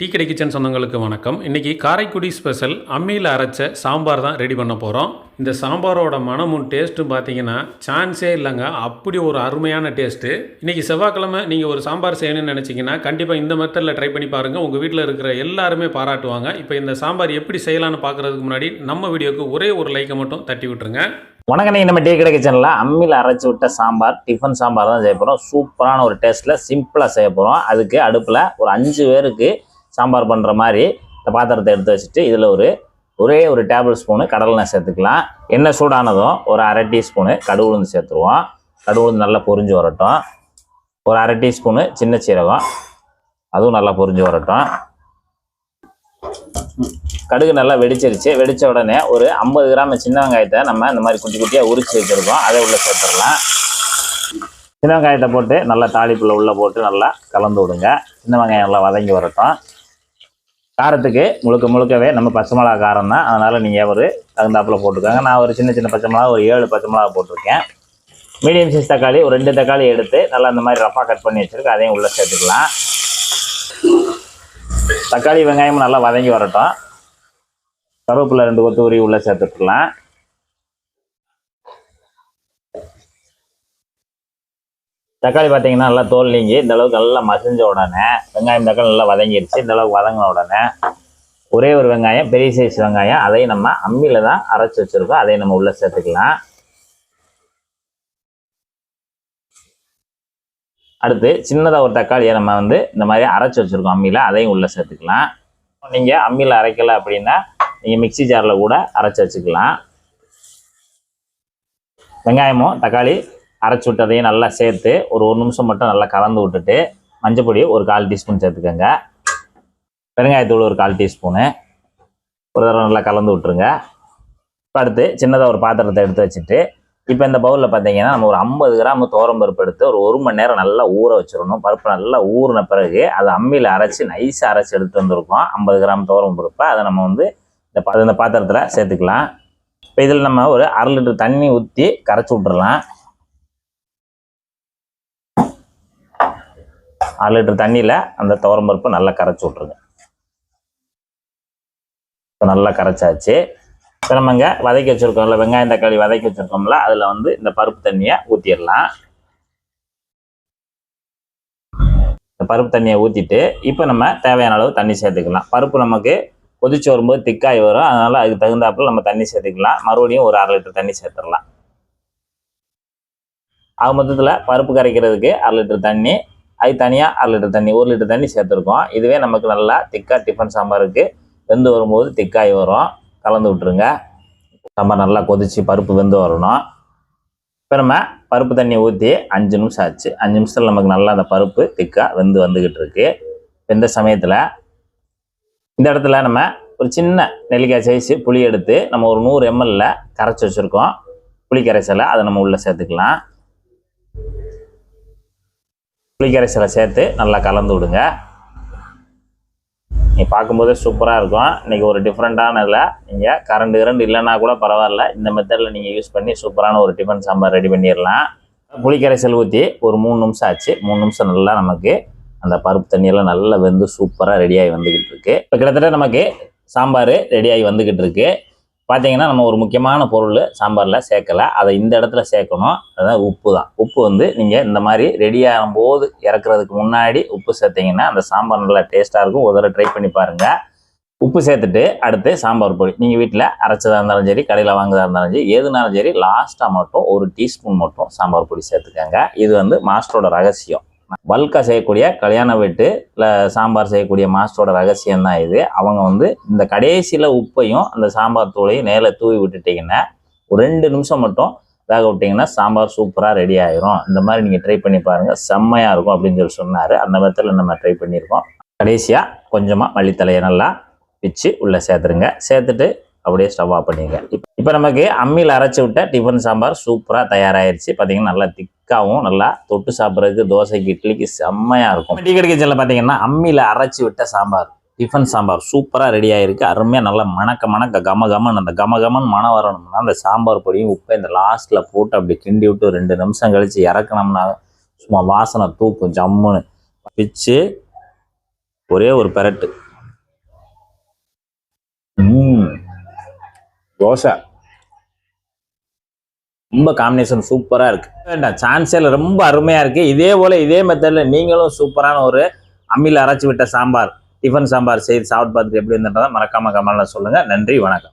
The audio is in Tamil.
டீ கடை கிச்சன் சொந்தங்களுக்கு வணக்கம். இன்றைக்கி காரைக்குடி ஸ்பெஷல் அம்மியில் அரைச்ச சாம்பார் தான் ரெடி பண்ண போகிறோம். இந்த சாம்பாரோட மனமும் டேஸ்ட்டும் பார்த்தீங்கன்னா சான்ஸே இல்லைங்க. அப்படி ஒரு அருமையான டேஸ்ட்டு. இன்றைக்கி செவ்வாய்க்கிழமை நீங்கள் ஒரு சாம்பார் செய்யணும்னு நினச்சிங்கன்னா கண்டிப்பாக இந்த மெத்தடில் ட்ரை பண்ணி பாருங்கள். உங்கள் வீட்டில் இருக்கிற எல்லாருமே பாராட்டுவாங்க. இப்போ இந்த சாம்பார் எப்படி செய்யலான்னு பார்க்குறதுக்கு முன்னாடி நம்ம வீடியோக்கு ஒரே ஒரு லைக்கை மட்டும் தட்டி விட்டுருங்க. வணக்கம். நீங்கள் நம்ம டீ கடை கிச்சனில் அம்மியில் அரைச்சி விட்ட சாம்பார், டிஃபன் சாம்பார் தான் செய்ய போகிறோம். சூப்பரான ஒரு டேஸ்ட்டில் சிம்பிளாக செய்ய போகிறோம். அதுக்கு அடுப்பில் ஒரு 5 பேருக்கு சாம்பார் பண்ணுற மாதிரி இந்த பாத்திரத்தை எடுத்து வச்சுட்டு இதில் ஒரே ஒரு டேபிள் ஸ்பூனு கடலெண்ணெய் சேர்த்துக்கலாம். எண்ணெய் சூடானதும் ஒரு அரை டீஸ்பூனு கடுகு உளுந்து சேர்த்துருவோம். கடுகு உளுந்து நல்லா பொரிஞ்சு வரட்டும். ஒரு அரை டீஸ்பூனு சின்ன சீரகம், அதுவும் நல்லா பொரிஞ்சு வரட்டும். கடுகு நல்லா வெடிச்சிருச்சு. வெடித்த உடனே ஒரு 50 கிராம் சின்ன வெங்காயத்தை நம்ம இந்த மாதிரி குட்டி குட்டியாக உரிச்சு வச்சுருக்கோம். அதை உள்ளே சேர்த்துடலாம். சின்ன வெங்காயத்தை போட்டு நல்லா தாளிப்புள்ள உள்ளே போட்டு நல்லா கலந்து விடுங்க. சின்ன வெங்காயம் நல்லா வதங்கி வரட்டும். காரத்துக்கு முழுக்கவே நம்ம பச்சை மிளகா காரம் தான், அதனால் நீங்கள் ஒரு தகுந்தாப்பில் போட்டுக்கோங்க. நான் ஒரு சின்ன பச்சை மிளகா ஒரு 7 பச்சை மிளகா போட்டிருக்கேன். மீடியம் சைஸ் தக்காளி ஒரு 2 தக்காளி எடுத்து நல்லா இந்த மாதிரி ரஃபாக கட் பண்ணி வச்சுருக்கு. அதையும் உள்ளே சேர்த்துக்கலாம். தக்காளி வெங்காயமும் நல்லா வதங்கி வரட்டும். கருவேப்பிலை 2 கொத்து உரி உள்ளே சேர்த்துக்கலாம். தக்காளி பார்த்தீங்கன்னா நல்லா தோல் நீங்கி இந்த அளவுக்கு நல்லா மசிஞ்ச உடனே வெங்காயம் தக்காளி நல்லா வதங்கிடுச்சு. இந்த அளவுக்கு வதங்கின உடனே ஒரே ஒரு வெங்காயம், பெரிய சைஸ் வெங்காயம், அதையும் நம்ம அம்மியில் தான் அரைச்சி வச்சுருக்கோம். அதையும் நம்ம உள்ளே சேர்த்துக்கலாம். அடுத்து சின்னதாக ஒரு தக்காளியை நம்ம இந்த மாதிரி அரைச்சி வச்சுருக்கோம் அம்மியில், அதையும் உள்ளே சேர்த்துக்கலாம். நீங்கள் அம்மியில் அரைக்கலை அப்படின்னா நீங்கள் மிக்சி ஜாரில் கூட அரைச்சி வச்சுக்கலாம். வெங்காயமும் தக்காளி அரைச்சி விட்டதையும் நல்லா சேர்த்து ஒரு நிமிஷம் மட்டும் நல்லா கலந்து விட்டுட்டு மஞ்சள் பொடி ஒரு 1/4 டீஸ்பூன் சேர்த்துக்கோங்க. பெருங்காயத்தூள் ஒரு 1/4 டீஸ்பூனு ஒரு தடவை நல்லா கலந்து விட்டுருங்க. இப்போ அடுத்து சின்னதாக ஒரு பாத்திரத்தை எடுத்து வச்சுட்டு இப்போ இந்த பவுலில் பார்த்தீங்கன்னா நம்ம ஒரு 50 கிராம் துவரம்பருப்பு எடுத்து ஒரு 1 மணி நேரம் நல்லா ஊற வச்சிடணும். பருப்பு நல்லா ஊறின பிறகு அதை அம்மியில் அரைச்சி நைஸாக அரைச்சி எடுத்து வந்திருக்கோம். 50 கிராம் துவரம்பருப்பை அதை நம்ம இந்த பாத்திரத்தில் சேர்த்துக்கலாம். இப்போ இதில் நம்ம ஒரு 1/2 லிட்டர் தண்ணி ஊற்றி கரைச்சி விட்டுறலாம். 1/2 லிட்டர் தண்ணியில் அந்த துவரம்பருப்பை நல்லா கரைச்சி விட்ருங்க. இப்போ நல்லா கரைச்சாச்சு. இப்போ நம்ம இங்கே வதக்கி வச்சுருக்கோம்ல, வெங்காயம் தக்காளி வதக்கி வச்சுருக்கோம்ல, அதில் இந்த பருப்பு தண்ணியை ஊற்றிடலாம். இந்த பருப்பு தண்ணியை ஊற்றிட்டு இப்போ நம்ம தேவையான அளவு தண்ணி சேர்த்துக்கலாம். பருப்பு நமக்கு கொதிச்சு வரும்போது திக்காகி வரும், அதனால் அதுக்கு தகுந்தாப்பில் நம்ம தண்ணி சேர்த்துக்கலாம். மறுபடியும் ஒரு 1/2 லிட்டர் தண்ணி சேர்த்துடலாம். ஆக மொத்தத்தில் பருப்பு கரைக்கிறதுக்கு 1/2 லிட்டர் தண்ணி, அது தனியாக 1/2 லிட்டர் தண்ணி, 1 லிட்டர் தண்ணி சேர்த்துருக்கோம். இதுவே நமக்கு நல்லா திக்காக டிஃபன் சாம்பாருக்கு வெந்து வரும்போது திக்காகி வரும். கலந்து விட்டுருங்க. சாம்பார் நல்லா கொதிச்சு பருப்பு வெந்து வரணும். இப்போ நம்ம பருப்பு தண்ணி ஊற்றி 5 நிமிஷம் ஆச்சு. 5 நிமிஷத்தில் நமக்கு நல்லா அந்த பருப்பு திக்காக வந்துக்கிட்டு இருக்கு. இந்த சமயத்தில் இந்த இடத்துல நம்ம ஒரு சின்ன நெல்லிக்காய் சைஸு புளி எடுத்து நம்ம ஒரு 100 ml கரைச்சி வச்சுருக்கோம். புளி கரைசலை அதை நம்ம உள்ளே சேர்த்துக்கலாம். புளிக்கரைசலை சேர்த்து நல்லா கலந்து விடுங்க. நீங்கள் பார்க்கும்போதே சூப்பராக இருக்கும். இன்றைக்கி ஒரு டிஃப்ரெண்ட்டான இதில் நீங்கள் கரண்ட் இல்லைன்னா கூட பரவாயில்ல, இந்த மெத்தடில் நீங்கள் யூஸ் பண்ணி சூப்பரான ஒரு டிஃபன் சாம்பார் ரெடி பண்ணிடலாம். புளிக்கரைசல் ஊற்றி ஒரு 3 நிமிஷம் ஆச்சு. 3 நிமிஷம் நல்லா நமக்கு அந்த பருப்பு தண்ணியெல்லாம் நல்லா வெந்து சூப்பராக ரெடியாகி வந்துக்கிட்டு இருக்கு. இப்போ கிட்டத்தட்ட நமக்கு சாம்பார் ரெடியாகி வந்துக்கிட்டு இருக்கு. பார்த்தீங்கன்னா நம்ம ஒரு முக்கியமான பொருள் சாம்பாரில் சேர்க்கலை, அதை இந்த இடத்துல சேர்க்கணும். அதுதான் உப்பு தான். உப்பு நீங்கள் இந்த மாதிரி ரெடியாகும் போது இறக்குறதுக்கு முன்னாடி உப்பு சேர்த்திங்கன்னா அந்த சாம்பார் நல்லா டேஸ்ட்டாக இருக்கும். ஒரு தடவை ட்ரை பண்ணி பாருங்கள். உப்பு சேர்த்துட்டு அடுத்து சாம்பார் பொடி நீங்கள் வீட்டில் அரைச்சதாக இருந்தாலும் சரி, கடையில் வாங்குறதா இருந்தாலும் சரி, எதுனாலும் சரி, லாஸ்ட்டாக மட்டும் ஒரு டீஸ்பூன் மட்டும் சாம்பார் பொடி சேர்த்துக்கங்க. இது மாஸ்டரோட ரகசியம். பல்காக செய்யக்கூடிய கல்யாண வீட்டு இல்லை சாம்பார் செய்யக்கூடிய மாஸ்டரோட ரகசியம் தான் இது. அவங்க இந்த கடைசியில் உப்பையும் அந்த சாம்பார் தூளையும் நேரில் தூவி விட்டுட்டிங்கன்னா ஒரு 2 நிமிஷம் மட்டும் வேக விட்டிங்கன்னா சாம்பார் சூப்பராக ரெடி ஆகிரும். இந்த மாதிரி நீங்கள் ட்ரை பண்ணி பாருங்கள், செம்மையாக இருக்கும் அப்படின்னு சொன்னார். அந்த மெத்தடில் நம்ம ட்ரை பண்ணியிருக்கோம். கடைசியாக கொஞ்சமாக மல்லித்தலையை நல்லா பிச்சு உள்ளே சேர்த்துருங்க. சேர்த்துட்டு அப்படியே ஸ்டவ் ஆஃப் பண்ணிங்க. இப்போ நமக்கு அம்மியில் அரைச்சி விட்ட டிஃபன் சாம்பார் சூப்பராக தயாராகிடுச்சு. பார்த்தீங்கன்னா நல்லா திக்காகவும் நல்லா தொட்டு சாப்பிட்றதுக்கு தோசைக்கு இட்லிக்கு செம்மையாக இருக்கும். டீ கடை கிச்சனில் பார்த்தீங்கன்னா அம்மியில் அரைச்சி விட்ட சாம்பார், டிஃபன் சாம்பார் சூப்பராக ரெடி ஆகிருக்கு. அருமையாக நல்லா மணக்க கமகமன் அந்த கமகமன் மனம் வரணும்னா அந்த சாம்பார் பொடியும் உப்பை இந்த லாஸ்ட்டில் போட்டு அப்படி கிண்டி விட்டு 2 நிமிஷம் கழித்து இறக்கணும்னா சும்மா வாசனை தூக்கும். ஜம்முன்னு பிச்சு ஒரே ஒரு பெரட்டு தோசை ரொம்ப காம்பினேஷன் சூப்பராக இருக்குது. வேண்டாம் சான்ஸே இல்லை, ரொம்ப அருமையாக இருக்குது. இதே போல் இதே மெத்தடில் நீங்களும் சூப்பரான ஒரு அம்மியில் அரைச்சி விட்ட சாம்பார், டிஃபன் சாம்பார் செய்து சாப்பிட்டு பார்த்துட்டு எப்படி இருந்ததை மறக்காமல் கமெண்ட்ல சொல்லுங்கள். நன்றி, வணக்கம்.